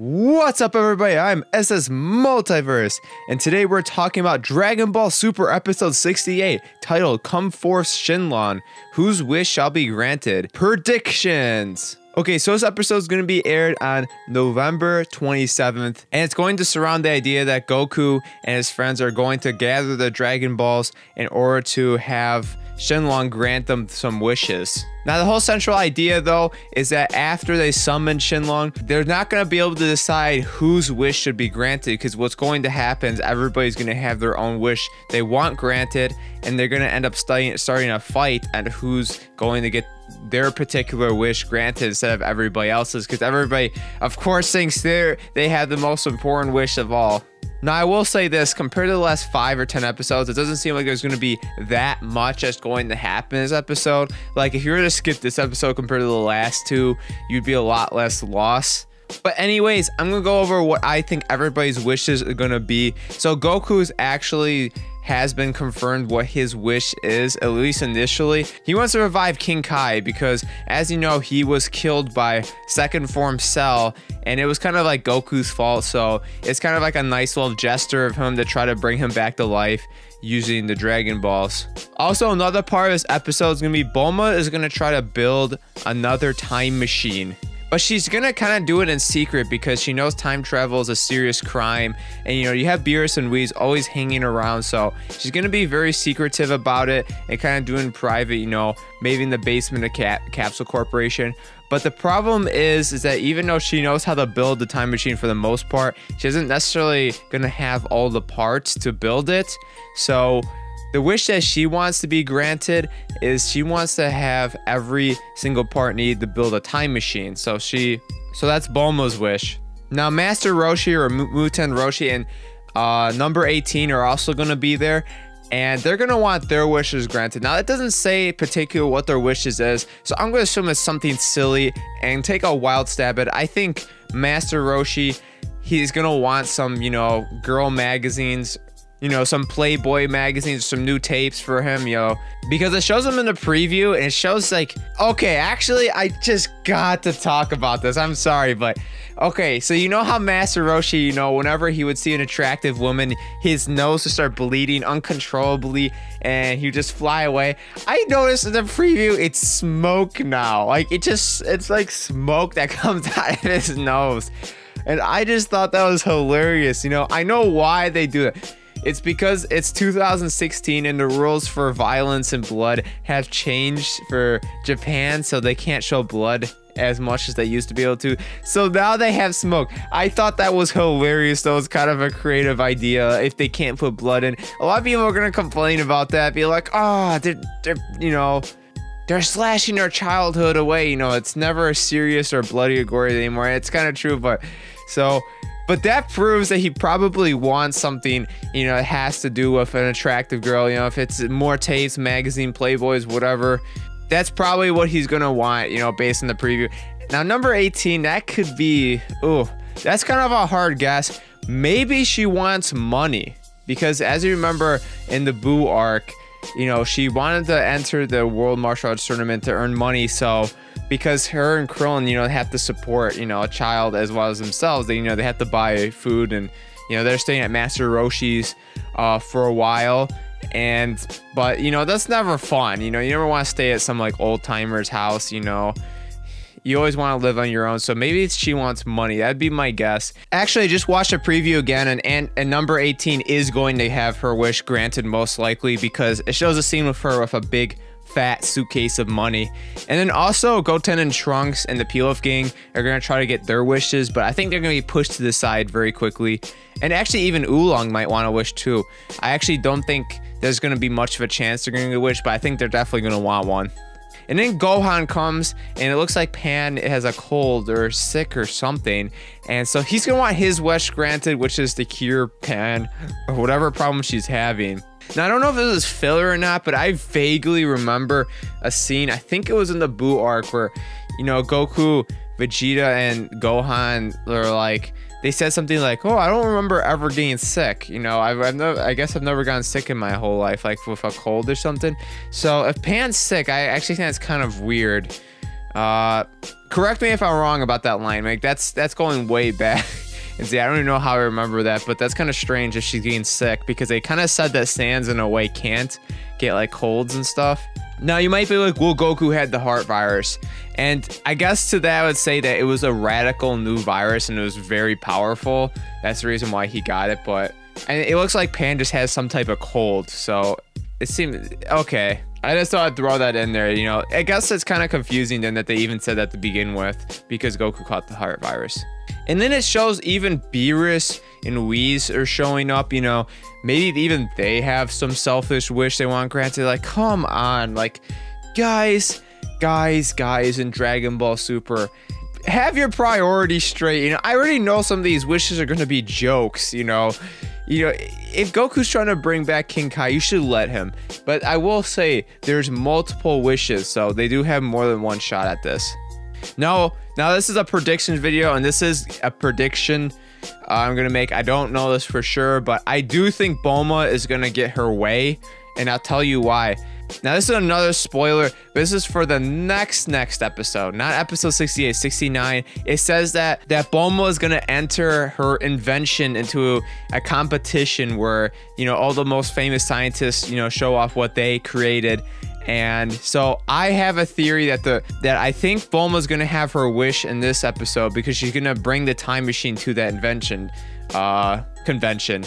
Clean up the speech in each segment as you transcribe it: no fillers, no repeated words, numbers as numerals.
What's up, everybody? I'm SS Multiverse, and today we're talking about Dragon Ball Super Episode 68, titled Come Forth Shenron, Whose Wish Shall Be Granted? Predictions! Okay, so this episode is going to be aired on November 27th, and it's going to surround the idea that Goku and his friends are going to gather the Dragon Balls in order to have Shenron grant them some wishes. Now, the whole central idea, though, is that after they summon Shenron, they're not going to be able to decide whose wish should be granted, because what's going to happen is everybody's going to have their own wish they want granted, and they're going to end up starting a fight at who's going to get their particular wish granted instead of everybody else's, because everybody, of course, thinks they have the most important wish of all. Now, I will say this, compared to the last 5 or 10 episodes, it doesn't seem like there's going to be that much that's going to happen in this episode. Like, if you were to skip this episode compared to the last 2, you'd be a lot less lost. But anyways, I'm going to go over what I think everybody's wishes are going to be. So Goku's actually has been confirmed what his wish is, at least initially. He wants to revive King Kai because, as you know, he was killed by second form Cell, and it was kind of like Goku's fault, so it's kind of like a nice little gesture of him to try to bring him back to life using the Dragon Balls. Also, another part of this episode is going to be Bulma is going to try to build another time machine. But she's gonna kind of do it in secret because she knows time travel is a serious crime. And you know, you have Beerus and Whis always hanging around, so she's gonna be very secretive about it and kind of do it in private, you know, maybe in the basement of Capsule Corporation. But the problem is that even though she knows how to build the time machine for the most part, she isn't necessarily gonna have all the parts to build it. So the wish that she wants to be granted is she wants to have every single part needed to build a time machine. So that's Bulma's wish. Now, Master Roshi or Muten Roshi and number 18 are also going to be there, and they're going to want their wishes granted. Now, it doesn't say particularly what their wishes is, so I'm going to assume it's something silly and take a wild stab at it. I think Master Roshi, he's going to want some, you know, girl magazines, you know, some Playboy magazines, some new tapes for him, yo, because it shows him in the preview and it shows like, okay, actually, I just got to talk about this. I'm sorry, but okay, so you know how Master Roshi, you know, whenever he would see an attractive woman, his nose would start bleeding uncontrollably and he would just fly away. I noticed in the preview, it's smoke now. Like, it's like smoke that comes out of his nose. And I just thought that was hilarious. You know, I know why they do that. It's because it's 2016 and the rules for violence and blood have changed for Japan, so they can't show blood as much as they used to be able to. So now they have smoke. I thought that was hilarious, though. It's kind of a creative idea if they can't put blood in. A lot of people are going to complain about that, be like, oh, they're you know, they're slashing their childhood away. You know, it's never serious or bloody or gory anymore. It's kind of true, but that proves that he probably wants something, you know, it has to do with an attractive girl. You know, if it's more tapes, magazine, Playboys, whatever, that's probably what he's going to want, you know, based on the preview. Now, number 18, that could be, that's kind of a hard guess. Maybe she wants money because, as you remember in the Boo arc, you know, she wanted to enter the World Martial Arts Tournament to earn money. So because her and Krillin, you know, have to support, you know, a child as well as themselves, they, you know, they have to buy food, and, you know, they're staying at Master Roshi's for a while. But, you know, that's never fun. You know, you never want to stay at some like old timer's house, you know. You always want to live on your own, so maybe she wants money. That'd be my guess. Actually, I just watched a preview again, and number 18 is going to have her wish granted most likely, because it shows a scene with her with a big fat suitcase of money. And then also Goten and Trunks and the Pilaf gang are going to try to get their wishes, but I think they're going to be pushed to the side very quickly. And actually even Oolong might want a wish too. I actually don't think there's going to be much of a chance they're going to get a wish, but I think they're definitely going to want one. And then Gohan comes, and it looks like Pan has a cold or sick or something. And so he's going to want his wish granted, which is to cure Pan or whatever problem she's having. Now, I don't know if this is filler or not, but I vaguely remember a scene, I think it was in the Boo arc, where, you know, Goku, Vegeta, and Gohan are like, they said something like, oh, I don't remember ever getting sick. You know, I guess I've never gotten sick in my whole life, like with a cold or something. So if Pan's sick, I actually think that's kind of weird. Correct me if I'm wrong about that line. Like that's going way back. And see, I don't even know how I remember that, but that's kind of strange if she's getting sick, because they kind of said that Sans in a way can't get like colds and stuff. Now you might be like, well, Goku had the heart virus. And I guess to that I would say that it was a radical new virus and it was very powerful. That's the reason why he got it. But and it looks like Pan just has some type of cold. So it seemed okay. I just thought I'd throw that in there. You know, I guess it's kind of confusing then that they even said that to begin with, because Goku caught the heart virus. And then it shows even Beerus and Whis are showing up, you know, maybe even they have some selfish wish they want granted. Like, come on, like, guys in Dragon Ball Super, have your priorities straight. You know, I already know some of these wishes are going to be jokes, you know, if Goku's trying to bring back King Kai, you should let him. But I will say there's multiple wishes, so they do have more than one shot at this. Now this is a prediction video, and this is a prediction I'm gonna make. I don't know this for sure, but I do think Bulma is gonna get her way, and I'll tell you why. Now this is another spoiler, but this is for the next episode, not episode 68, 69. It says that Bulma is gonna enter her invention into a competition where, you know, all the most famous scientists, you know, show off what they created. And so I have a theory that I think Bulma's gonna have her wish in this episode, because she's gonna bring the time machine to that invention convention.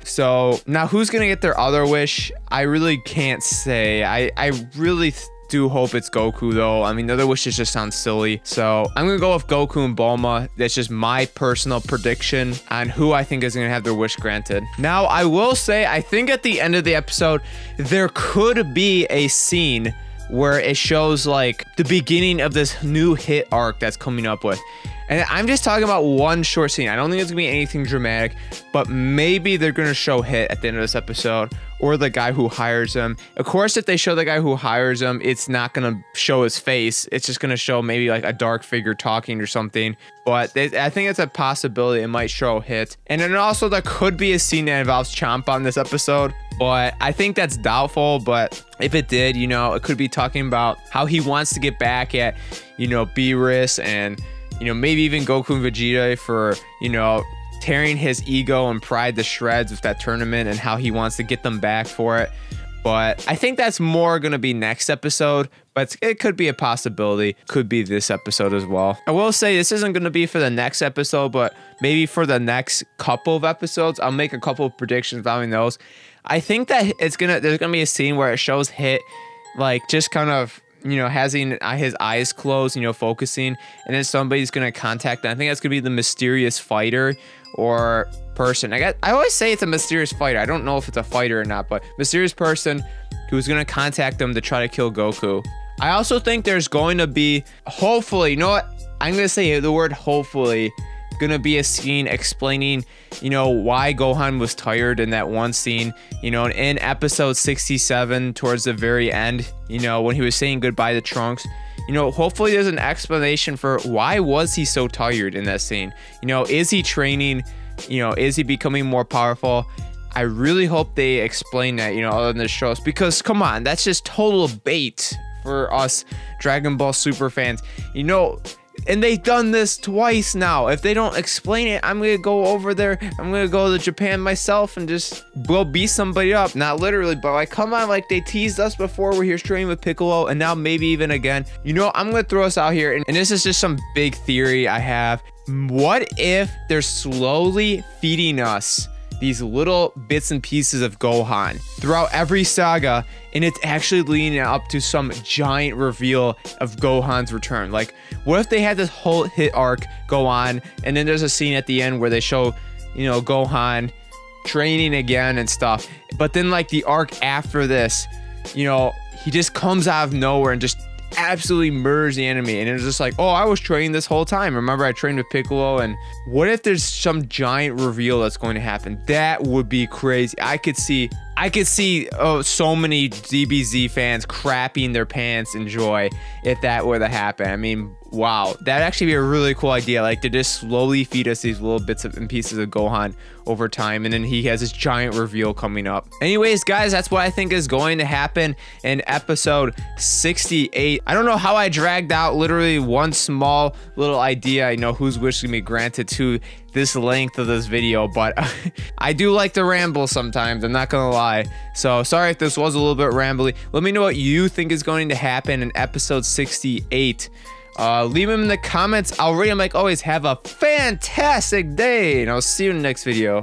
So now who's gonna get their other wish? I really can't say. I really do hope it's Goku though. I mean, the other wishes just sound silly. So I'm gonna go with Goku and Bulma. That's just my personal prediction on who I think is gonna have their wish granted. Now, I will say, I think at the end of the episode, there could be a scene where it shows like the beginning of this new hit arc that's coming up with. And I'm just talking about one short scene. I don't think it's gonna be anything dramatic, but maybe they're gonna show Hit at the end of this episode, or the guy who hires him. Of course, if they show the guy who hires him, it's not gonna show his face. It's just gonna show maybe like a dark figure talking or something. But I think it's a possibility it might show Hit. And then also there could be a scene that involves Champa in this episode, but I think that's doubtful. But if it did, you know, it could be talking about how he wants to get back at, you know, Beerus and, you know, maybe even Goku and Vegeta for, you know, tearing his ego and pride to shreds with that tournament, and how he wants to get them back for it. But I think that's more going to be next episode, but it could be a possibility. Could be this episode as well. I will say this isn't going to be for the next episode, but maybe for the next couple of episodes. I'll make a couple of predictions following those. I think that there's going to be a scene where it shows Hit like just kind of, you know, having his eyes closed, you know, focusing, and then somebody's gonna contact them. I think that's gonna be the mysterious fighter or person. I always say it's a mysterious fighter. I don't know if it's a fighter or not, but mysterious person who's gonna contact them to try to kill Goku. I also think there's going to be, hopefully, you know what? I'm gonna say the word hopefully, gonna be a scene explaining, you know, why Gohan was tired in that one scene, you know, in episode 67 towards the very end, you know, when he was saying goodbye to Trunks. You know, hopefully there's an explanation for why was he so tired in that scene. You know, is he training? You know, is he becoming more powerful? I really hope they explain that, you know, other than the shows, because come on, that's just total bait for us Dragon Ball Super fans, you know. And they've done this twice now. If they don't explain it, I'm gonna go over there. I'm gonna go to Japan myself and just go beat somebody up. Not literally, but like, come on, like they teased us before. We're here training with Piccolo, and now maybe even again. You know, I'm gonna throw us out here, and this is just some big theory I have. What if they're slowly feeding us these little bits and pieces of Gohan throughout every saga, and it's actually leading up to some giant reveal of Gohan's return? Like, what if they had this whole Hit arc go on, and then there's a scene at the end where they show, you know, Gohan training again and stuff, but then like the arc after this, you know, he just comes out of nowhere and just absolutely murders the enemy, and it's just like, oh, I was training this whole time. Remember, I trained with Piccolo. And what if there's some giant reveal that's going to happen? That would be crazy. I could see so many DBZ fans crapping their pants in joy if that were to happen. I mean, Wow, that'd actually be a really cool idea. Like to just slowly feed us these little bits and pieces of Gohan over time, and then he has this giant reveal coming up. Anyways, guys, that's what I think is going to happen in episode 68. I don't know how I dragged out literally one small little idea. I know whose wish can be granted to this length of this video, but I do like to ramble sometimes, I'm not gonna lie. So sorry if this was a little bit rambly. Let me know what you think is going to happen in episode 68. Leave them in the comments. I'll read them like always. Have a fantastic day, and I'll see you in the next video.